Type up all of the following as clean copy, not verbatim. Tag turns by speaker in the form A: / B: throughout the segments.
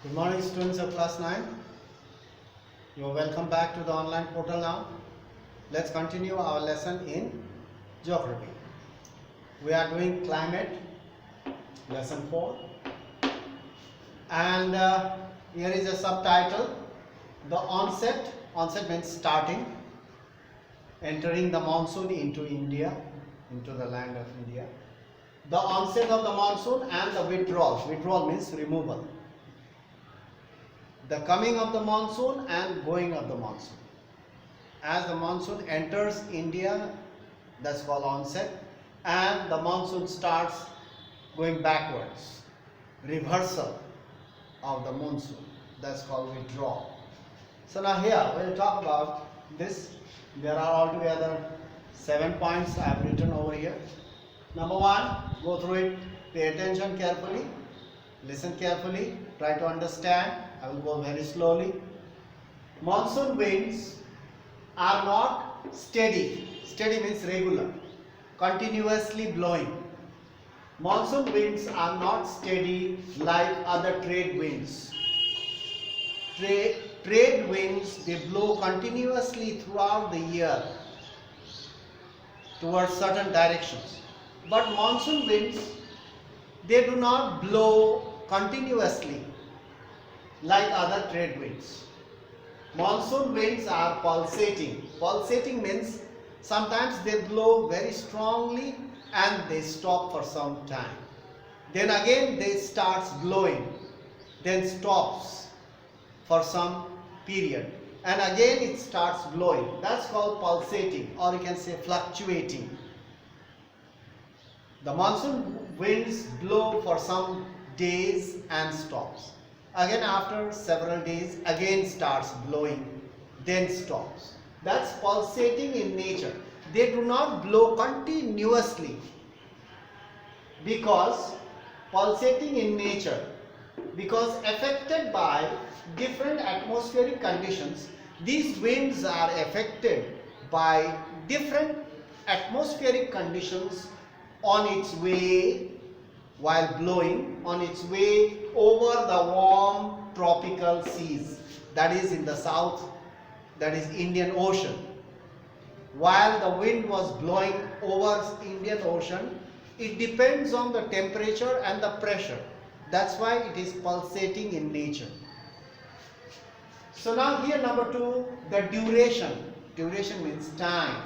A: Good morning, students of class 9. You are welcome back to the online portal now. Let's continue our lesson in geography. We are doing climate, lesson 4. And here is a subtitle, the onset. Onset means starting, entering the monsoon into India, into the land of India. The onset of the monsoon and the withdrawal. Withdrawal means removal. The coming of the monsoon and going of the monsoon. As the monsoon enters India, that's called onset, and the monsoon starts going backwards, reversal of the monsoon, that's called withdrawal. So now here we'll talk about this. There are altogether 7 points I have written over here. Number 1, go through it, pay attention carefully, listen carefully, try to understand. I will go very slowly. Monsoon winds are not steady. Steady means regular, continuously blowing. Monsoon winds are not steady like other trade winds. Trade winds, they blow continuously throughout the year towards certain directions. But monsoon winds, they do not blow continuously like other trade winds. Monsoon winds are pulsating. Pulsating means sometimes they blow very strongly and they stop for some time. Then again they starts blowing, then stops for some period, and again it starts blowing. That's called pulsating, or you can say fluctuating. The monsoon winds blow for some days and stops. Again after several days again starts blowing, then stops. That's pulsating in nature. They do not blow continuously, because pulsating in nature, because affected by different atmospheric conditions, these winds are affected by different atmospheric conditions on its way, while blowing, on its way over the warm tropical seas, that is in the south, that is Indian Ocean. While the wind was blowing over Indian Ocean, it depends on the temperature and the pressure. That's why it is pulsating in nature. So now here number 2, the duration. Duration means time.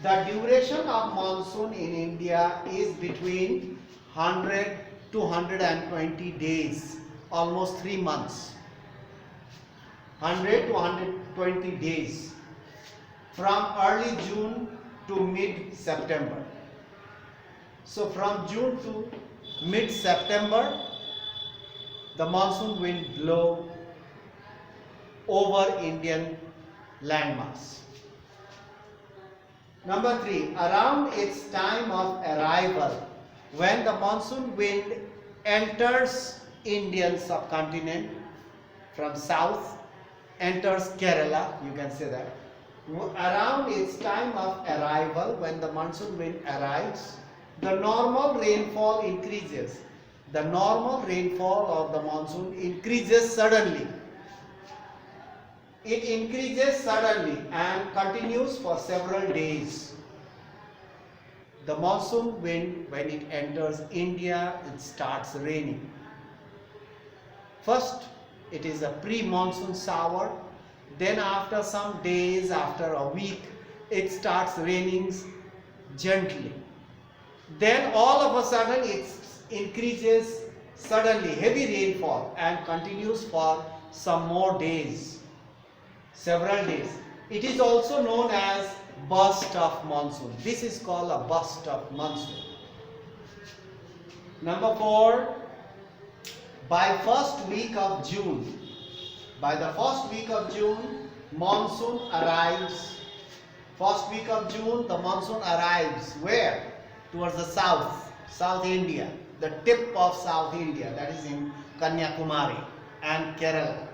A: The duration of monsoon in India is between 100 to 120 days, almost 3 months. 100 to 120 days, from early June to mid-September. So from June to mid-September, the monsoon wind blow over Indian landmass. Number 3, around its time of arrival, when the monsoon wind enters Indian subcontinent from south, enters Kerala, you can say that. Around its time of arrival, when the monsoon wind arrives, the normal rainfall increases. The normal rainfall of the monsoon increases suddenly. It increases suddenly and continues for several days. The monsoon wind, when it enters India, it starts raining. First, it is a pre-monsoon shower. Then after some days, after a week, it starts raining gently. Then all of a sudden it increases suddenly, heavy rainfall, and continues for some more days, several days. It is also known as burst of monsoon. This is called a burst of monsoon. Number 4, by first week of June, by the first week of June, monsoon arrives. First week of June, the monsoon arrives. Where? Towards the south, South India, the tip of South India, that is in Kanyakumari and Kerala.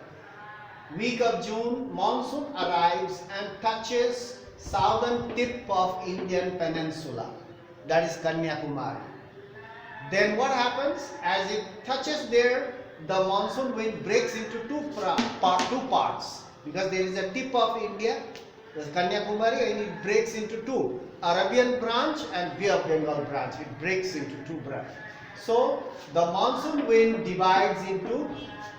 A: Week of June, monsoon arrives and touches southern tip of Indian peninsula, that is Kanyakumari. Then what happens? As it touches there, the monsoon wind breaks into two parts, because there is a tip of India, the Kanyakumari, and it breaks into two, Arabian branch and Bay of Bengal branch. It breaks into two branches. So the monsoon wind divides into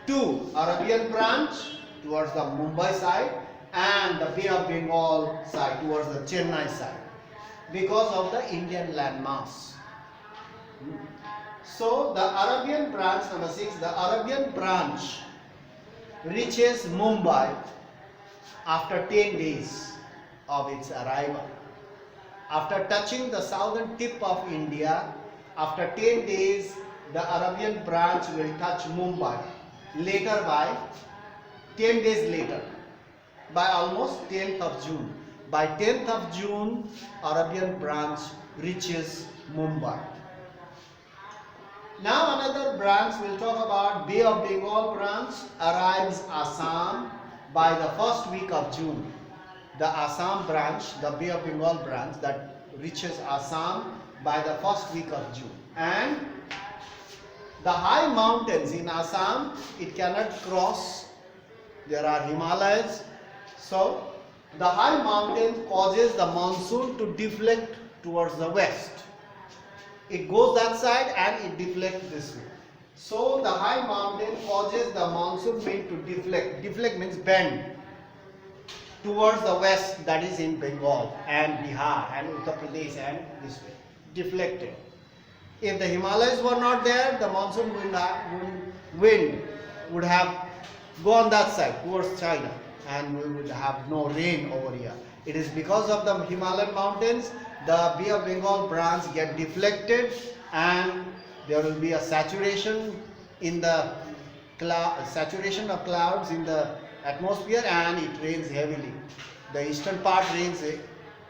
A: two, Arabian branch towards the Mumbai side and the Bay of Bengal side towards the Chennai side, because of the Indian landmass. So the Arabian branch, number 6, the Arabian branch reaches Mumbai after 10 days of its arrival. After touching the southern tip of India, after 10 days, the Arabian branch will touch Mumbai. Later, by 10 days later, by almost 10th of June. By 10th of June, Arabian branch reaches Mumbai. Now another branch, we'll talk about Bay of Bengal branch arrives Assam by the first week of June. The Assam branch, the Bay of Bengal branch, that reaches Assam by the first week of June. And the high mountains in Assam, it cannot cross. There are Himalayas. So the high mountain causes the monsoon to deflect towards the west. It goes that side and it deflects this way. So the high mountain causes the monsoon wind to deflect. Deflect means bend towards the west, that is in Bengal and Bihar and Uttar Pradesh and this way. Deflected. If the Himalayas were not there, the monsoon wind would have gone that side towards China and we would have no rain over here. It is because of the Himalayan mountains, the Bay of Bengal branch get deflected and there will be a saturation in the saturation of clouds in the atmosphere and it rains heavily. The eastern part rains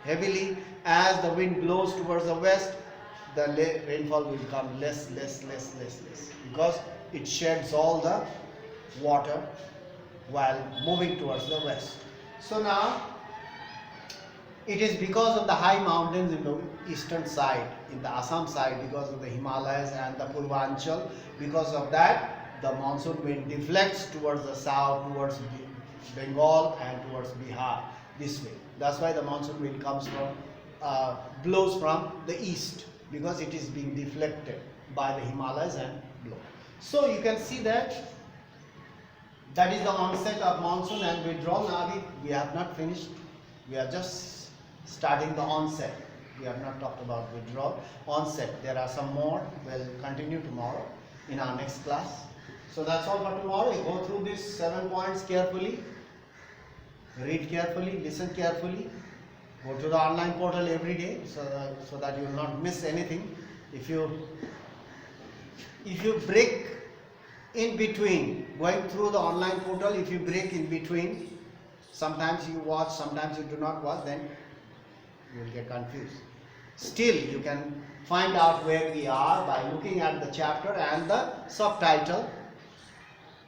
A: heavily. As the wind blows towards the west, the rainfall will become less, because it sheds all the water while moving towards the west. So now it is because of the high mountains in the eastern side, in the Assam side, because of the Himalayas and the Purvanchal. Because of that, the monsoon wind deflects towards the south, towards Bengal and towards Bihar, this way. That's why the monsoon wind comes from, blows from the east, because it is being deflected by the Himalayas and blow. So you can see that is the onset of monsoon and withdrawal. Now we have not finished. We are just starting the onset. We have not talked about withdrawal. Onset. There are some more. We'll continue tomorrow in our next class. So that's all for tomorrow. You go through these 7 points carefully. Read carefully. Listen carefully. Go to the online portal every day so that you will not miss anything. If you break in between going through the online portal, if you break in between, sometimes you watch, sometimes you do not watch, then you will get confused. Still, you can find out where we are by looking at the chapter and the subtitle.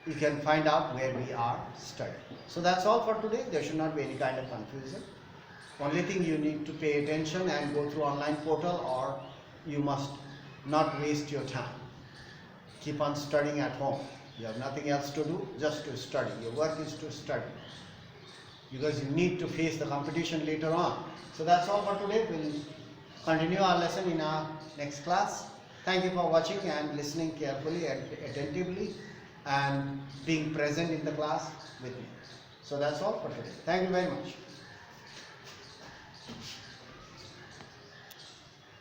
A: You can find out where we are studying. So that's all for today. There should not be any kind of confusion. Only thing, you need to pay attention and go through online portal, or you must not waste your time. Keep on studying at home. You have nothing else to do, just to study. Your work is to study, because you need to face the competition later on. So that's all for today. We'll continue our lesson in our next class. Thank you for watching and listening carefully and attentively and being present in the class with me. So that's all for today. Thank you very much.